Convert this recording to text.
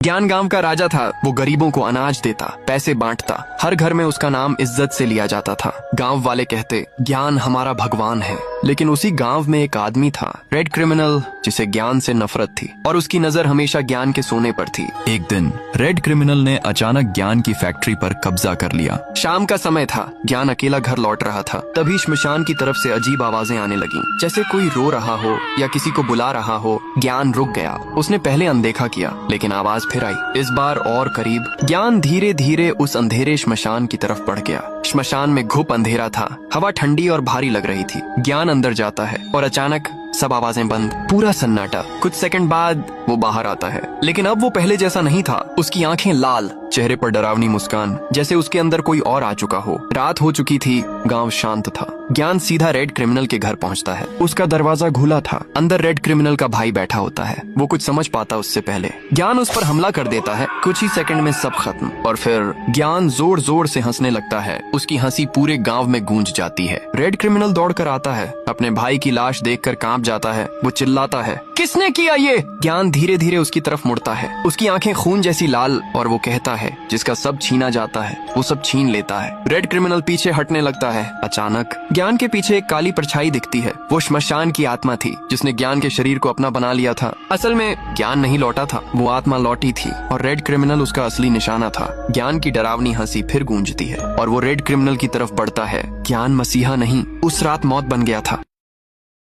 ज्ञान गांव का राजा था। वो गरीबों को अनाज देता, पैसे बांटता, हर घर में उसका नाम इज्जत से लिया जाता था। गांव वाले कहते ज्ञान हमारा भगवान है। लेकिन उसी गांव में एक आदमी था, रेड क्रिमिनल, जिसे ज्ञान से नफरत थी और उसकी नजर हमेशा ज्ञान के सोने पर थी। एक दिन रेड क्रिमिनल ने अचानक ज्ञान की फैक्ट्री पर कब्जा कर लिया। शाम का समय था, ज्ञान अकेला घर लौट रहा था। तभी श्मशान की तरफ से अजीब आवाजें आने लगीं, जैसे कोई रो रहा हो या किसी को बुला रहा हो। ज्ञान रुक गया। उसने पहले अनदेखा किया, लेकिन आवाज फिर आई, इस बार और करीब। ज्ञान धीरे धीरे उस अंधेरे श्मशान की तरफ बढ़ गया। श्मशान में घुप अंधेरा था, हवा ठंडी और भारी लग रही थी। ज्ञान अंदर जाता है और अचानक सब आवाजें बंद, पूरा सन्नाटा। कुछ सेकंड बाद वो बाहर आता है, लेकिन अब वो पहले जैसा नहीं था। उसकी आंखें लाल, चेहरे पर डरावनी मुस्कान, जैसे उसके अंदर कोई और आ चुका हो। रात हो चुकी थी, गांव शांत था। ज्ञान सीधा रेड क्रिमिनल के घर पहुंचता है। उसका दरवाजा खुला था। अंदर रेड क्रिमिनल का भाई बैठा होता है। वो कुछ समझ पाता उससे पहले। ज्ञान उस पर हमला कर देता है। कुछ ही सेकंड में सब खत्म। और फिर ज्ञान जोर जोर से हंसने लगता है। उसकी हंसी पूरे गांव में गूंज जाती है। रेड क्रिमिनल दौड़कर आता है, अपने भाई की लाश देखकर कांप जाता है। वो चिल्लाता है, किसने किया ये? ज्ञान धीरे धीरे उसकी तरफ मुड़ता है। उसकी आंखें खून जैसी लाल, और वो कहता है, जिसका सब छीना जाता है वो सब छीन लेता है। रेड क्रिमिनल पीछे हटने लगता है। अचानक ज्ञान के पीछे एक काली परछाई दिखती है। वो श्मशान की आत्मा थी, जिसने ज्ञान के शरीर को अपना बना लिया था। असल में ज्ञान नहीं लौटा था, वो आत्मा लौटी थी और रेड क्रिमिनल उसका असली निशाना था। ज्ञान की डरावनी हंसी फिर गूंजती है और वो रेड क्रिमिनल की तरफ बढ़ता है। ज्ञान मसीहा नहीं, उस रात मौत बन गया था।